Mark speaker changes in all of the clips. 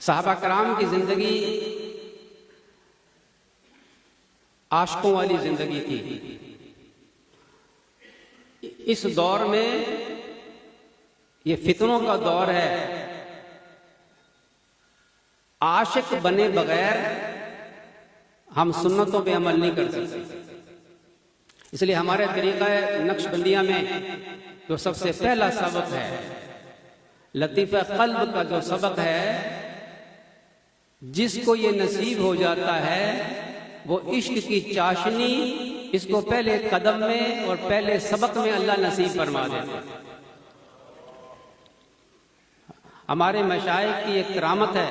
Speaker 1: सहाबा कराम की जिंदगी आशिकों वाली जिंदगी थी। इस दौर में ये फितनों का दौर है, आशिक बने बगैर हम सुन्नतों पे अमल नहीं कर सकते। इसलिए हमारे तरीका नक्शबंदिया में जो सबसे पहला सबक है, लतीफ़ा क़ल्ब का जो सबक है, जिसको ये नसीब हो जाता है वो इश्क की चाशनी इसको पहले कदम में और पहले सबक में अल्लाह नसीब फरमा देता है। हमारे मशाइख की एक करामत है,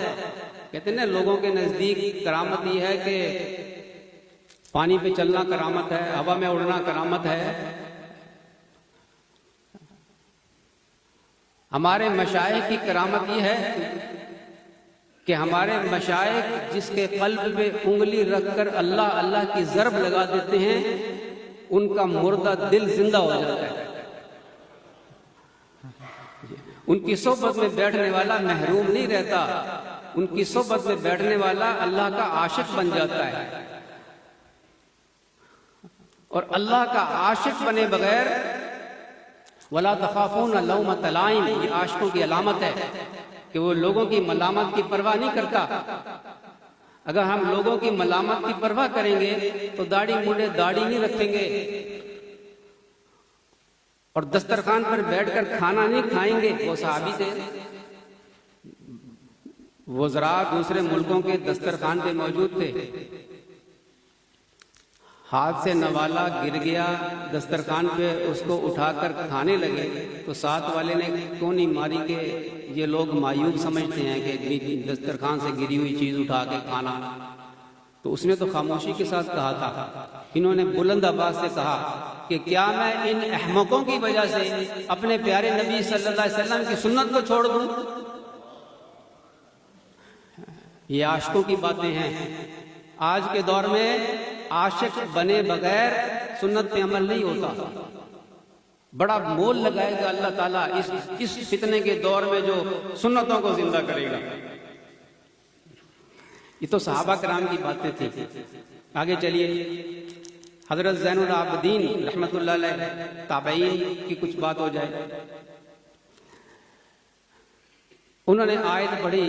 Speaker 1: कहते हैं ना लोगों के नज़दीक करामत ये है कि पानी पे चलना करामत है, हवा में उड़ना करामत है। हमारे मशाइख की करामत ये है कि हमारे मशाइख जिसके क़ल्ब पे उंगली रखकर अल्लाह अल्लाह की ज़रब लगा देते हैं, उनका मुर्दा दिल जिंदा हो जाता है। उनकी सोहबत में बैठने वाला महरूम नहीं रहता, उनकी सोहबत में बैठने वाला अल्लाह का आशिक बन जाता है। और अल्लाह का आशिक बने बगैर वला तखाफून लौमत लाइम, ये आशिकों की अलामत है कि वो लोगों की मलामत की परवाह नहीं करता। अगर हम लोगों की मलामत की परवाह करेंगे तो दाढ़ी मुंडे दाढ़ी नहीं रखेंगे और दस्तरखान पर बैठकर खाना नहीं खाएंगे। वो सहाबी थे, वो जरा दूसरे मुल्कों के दस्तरखान पे मौजूद थे, हाथ से नवाला गिर गया दस्तरखान पे, उसको उठाकर खाने लगे तो साथ वाले ने क्यों नहीं मारी कि ये लोग मायूब समझते हैं कि दस्तरखान से गिरी हुई चीज उठा के खाना। तो उसने तो खामोशी के साथ कहा था। इन्होंने बुलंद आवाज से कहा कि क्या मैं इन अहमकों की वजह से अपने प्यारे नबी सल्लल्लाहु अलैहि वसल्लम की सुन्नत को छोड़ दूं? ये आशिकों की बातें हैं। आज के दौर में आशिक बने बगैर सुन्नत पे अमल नहीं होता। बड़ा मोल लगाएगा अल्लाह ताला इस फितने के दौर में जो सुन्नतों को जिंदा करेगा। ये तो सहाबा कराम की बातें थी। आगे चलिए, हजरत ज़ैनुल आबिदीन रहमतुल्लाह अलैह ताबईन की कुछ बात हो जाए। उन्होंने आयत पढ़ी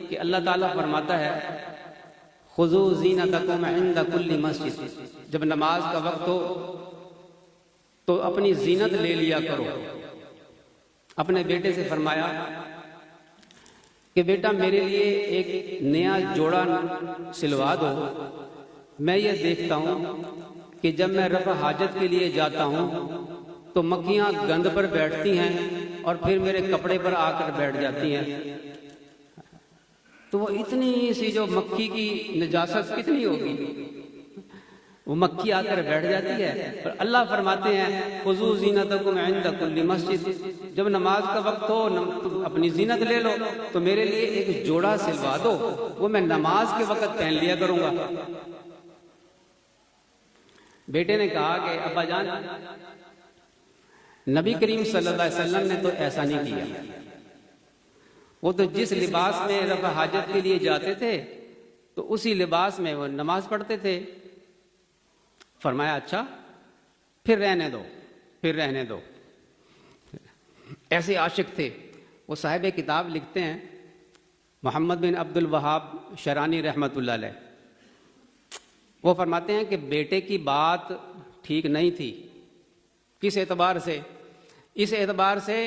Speaker 1: कि अल्लाह ताला फरमाता है खुज़ू ज़ीनतकुम इंद कुल्ली मस्जिद, जब नमाज का वक्त हो तो अपनी जीनत ले लिया करो। अपने बेटे से फरमाया कि बेटा मेरे लिए एक नया जोड़ा सिलवा दो। मैं ये देखता हूँ कि जब मैं रफ़ा हाजत के लिए जाता हूँ तो मक्खियाँ गंद पर बैठती हैं और फिर मेरे कपड़े पर आकर बैठ जाती हैं। तो वो इतनी सी जो मक्खी की नजासत कितनी होगी, वो मक्खी आकर बैठ जाती है। और अल्लाह फरमाते हैं खुज़ू ज़ीनतकुम इंद कुल्ली मस्जिद, जब नमाज का वक्त हो तो अपनी जीनत ले लो, तो मेरे लिए एक जोड़ा सिलवा दो, वो मैं नमाज के वक्त पहन लिया करूंगा। बेटे ने कहा कि अब्बा जान, नबी करीम सल्लल्लाहु अलैहि वसल्लम ने तो ऐसा नहीं किया। वो तो जिस लिबास में रफ़ा हाजत के लिए जाते थे तो उसी लिबास में वो नमाज पढ़ते थे। फरमाया अच्छा फिर रहने दो, फिर रहने दो। ऐसे आशिक थे। वो साहिब किताब लिखते हैं, मोहम्मद बिन अब्दुल वहाब शरानी रहमतुल्लाह अलैह, वो फरमाते हैं कि बेटे की बात ठीक नहीं थी। किस एतबार से? इस एतबार से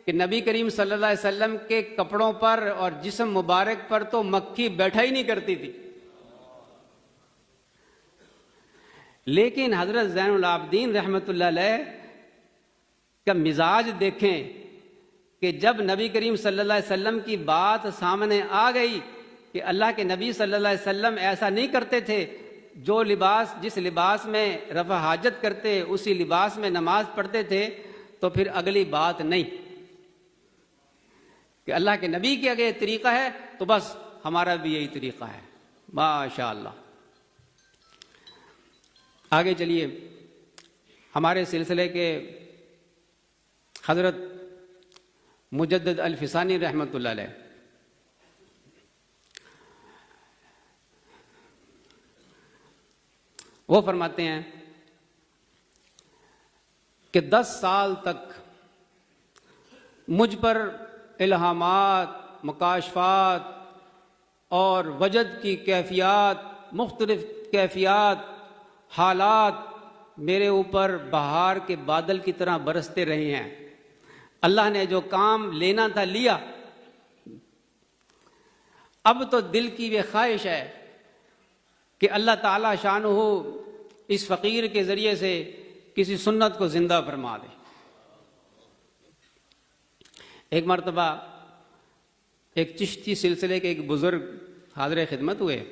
Speaker 1: कि नबी करीम सल्लल्लाहु अलैहि वसल्लम के कपड़ों पर और जिस्म मुबारक पर तो मक्खी बैठा ही नहीं करती थी। लेकिन हजरत ज़ैनुल आबिदीन रहमतुल्लाह अलैह का मिजाज देखें कि जब नबी करीम सल्लल्लाहु अलैहि वसल्लम की बात सामने आ गई कि अल्लाह के नबी सल्लल्लाहु अलैहि वसल्लम ऐसा नहीं करते थे, जो लिबास जिस लिबास में रफ़ा हाजत करते उसी लिबास में नमाज पढ़ते थे, तो फिर अगली बात नहीं कि अल्लाह के नबी के अगर तरीका है तो बस हमारा भी यही तरीका है। माशाअल्लाह। आगे चलिए, हमारे सिलसिले के हजरत मुजद्दिद अल-फिसानी रहमतुल्लाह अलैह, वो फरमाते हैं कि 10 साल तक मुझ पर इल्हामात, मुकाशफात और वजद की कैफियत, मुख्तलिफ कैफियत, हालात मेरे ऊपर बहार के बादल की तरह बरसते रहे हैं। अल्लाह ने जो काम लेना था लिया। अब तो दिल की वे ख्वाहिश है कि अल्लाह ताला शानहू इस फ़कीर के ज़रिए से किसी सुन्नत को ज़िंदा फरमा दे। एक मरतबा एक चिश्ती सिलसिले के एक बुज़ुर्ग हाज़िर खिदमत हुए।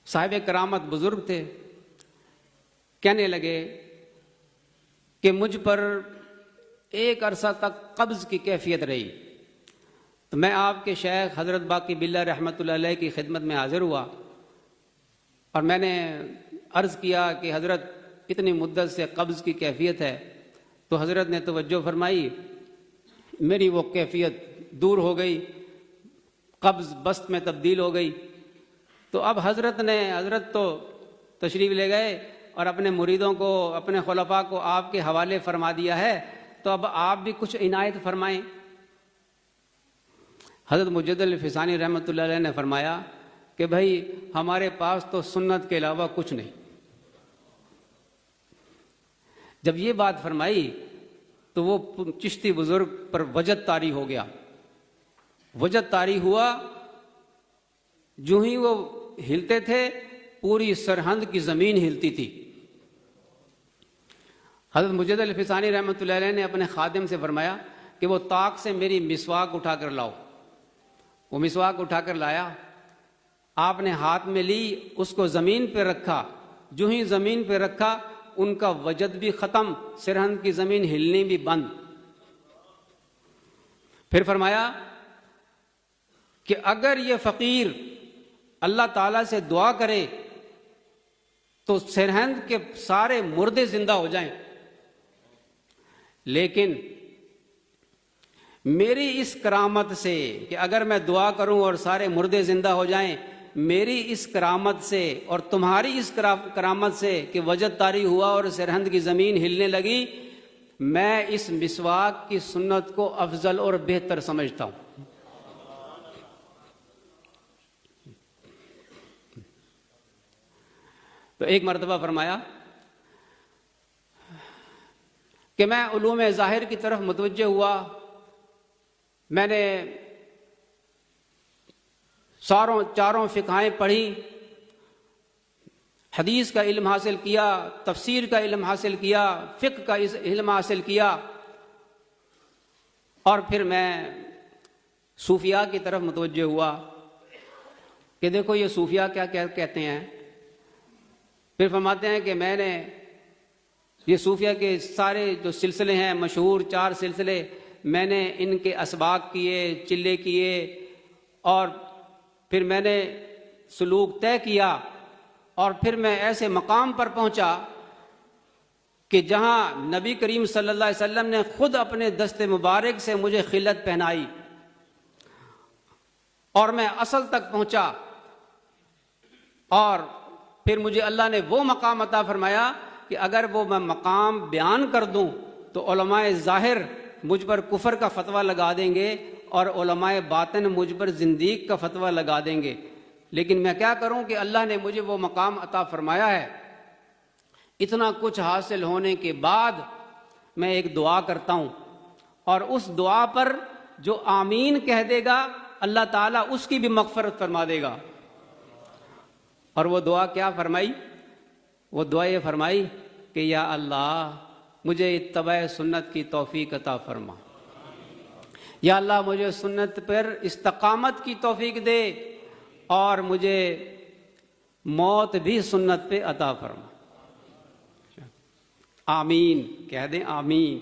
Speaker 1: साहिब करामत बुज़ुर्ग थे। कहने लगे कि मुझ पर एक अरसा तक कब्ज़ की कैफियत रही, तो मैं आपके शेख हज़रत बाकी बिल्ला रहमतुल्लाह अलैह की खिदमत में हाज़िर हुआ और मैंने अर्ज़ किया कि हज़रत इतनी मुद्दत से कब्ज़ की कैफियत है। तो हज़रत ने तवज्जो फरमाई, मेरी वो कैफियत दूर हो गई, कब्ज़ बस्त में तब्दील हो गई। तो अब हज़रत तो तशरीफ़ ले गए और अपने मुरीदों को, अपने खुलफा को आपके हवाले फरमा दिया है, तो अब आप भी कुछ इनायत फरमाएं। हज़रत मुजद्दिद फ़िसानी रहमतुल्लाह अलैह ने फरमाया कि भाई हमारे पास तो सुन्नत के अलावा कुछ नहीं। जब ये बात फरमाई तो वो चिश्ती बुजुर्ग पर वजद तारी हो गया। वजद तारी हुआ, जो ही वो हिलते थे पूरी सरहंद की ज़मीन हिलती थी। हज़रत मुजद्दिद फ़िसानी रहमतुल्लाह अलैह ने अपने खादिम से फरमाया कि वो ताक से मेरी मिसवाक उठा कर लाओ। वो मिसवाक उठा कर लाया, आपने हाथ में ली, उसको ज़मीन पे रखा। जो ही ज़मीन पे रखा उनका वजद भी ख़त्म, सरहंद की ज़मीन हिलनी भी बंद। फिर फरमाया कि अगर ये फ़कीर अल्लाह ताला से दुआ करे तो सरहंद के सारे मुर्दे जिंदा हो जाएं, लेकिन मेरी इस करामत से कि अगर मैं दुआ करूं और सारे मुर्दे जिंदा हो जाएं, मेरी इस करामत से और तुम्हारी इस करामत से कि वजद तारी हुआ और सरहंद की ज़मीन हिलने लगी, मैं इस मिसवाक की सुन्नत को अफजल और बेहतर समझता हूं। तो एक मरतबा फरमाया कि मैं उलूम ज़ाहिर की तरफ मुतवज्जह हुआ। मैंने चारों फ़िक़हें पढ़ी, हदीस का इल्म हासिल किया, तफसीर का इल्म हासिल किया, फ़िक़्ह का इल्म हासिल किया, और फिर मैं सूफिया की तरफ मुतवज्जह हुआ कि देखो ये सूफिया क्या कहते हैं। फिर फरमाते हैं कि मैंने ये सूफिया के सारे जो सिलसिले हैं, मशहूर 4 सिलसिले, मैंने इनके असबाक किए, चिल्ले किए, और फिर मैंने सलूक तय किया, और फिर मैं ऐसे मकाम पर पहुंचा कि जहां नबी करीम सल्लल्लाहु अलैहि वसल्लम ने खुद अपने दस्ते मुबारक से मुझे खिलत पहनाई, और मैं असल तक पहुंचा, और फिर मुझे अल्लाह ने वो मकाम अता फरमाया कि अगर वो मैं मकाम बयान कर दूं तो उलमाए ज़ाहिर मुझ पर कुफर का फतवा लगा देंगे और उलमाए बातिन मुझ पर जिंदीक का फतवा लगा देंगे। लेकिन मैं क्या करूं कि अल्लाह ने मुझे वो मकाम अता फरमाया है। इतना कुछ हासिल होने के बाद मैं एक दुआ करता हूं, और उस दुआ पर जो आमीन कह देगा अल्लाह ताला उसकी भी मग़फ़िरत फरमा देगा। और वो दुआ क्या फरमाई? वो दुआ ये फरमाई कि या अल्लाह मुझे इत्तबा सुन्नत की तौफीक अता फरमा, या अल्लाह मुझे सुन्नत पर इस्तकामत की तौफीक दे, और मुझे मौत भी सुन्नत पे अता फरमा। आमीन कह दें, आमीन।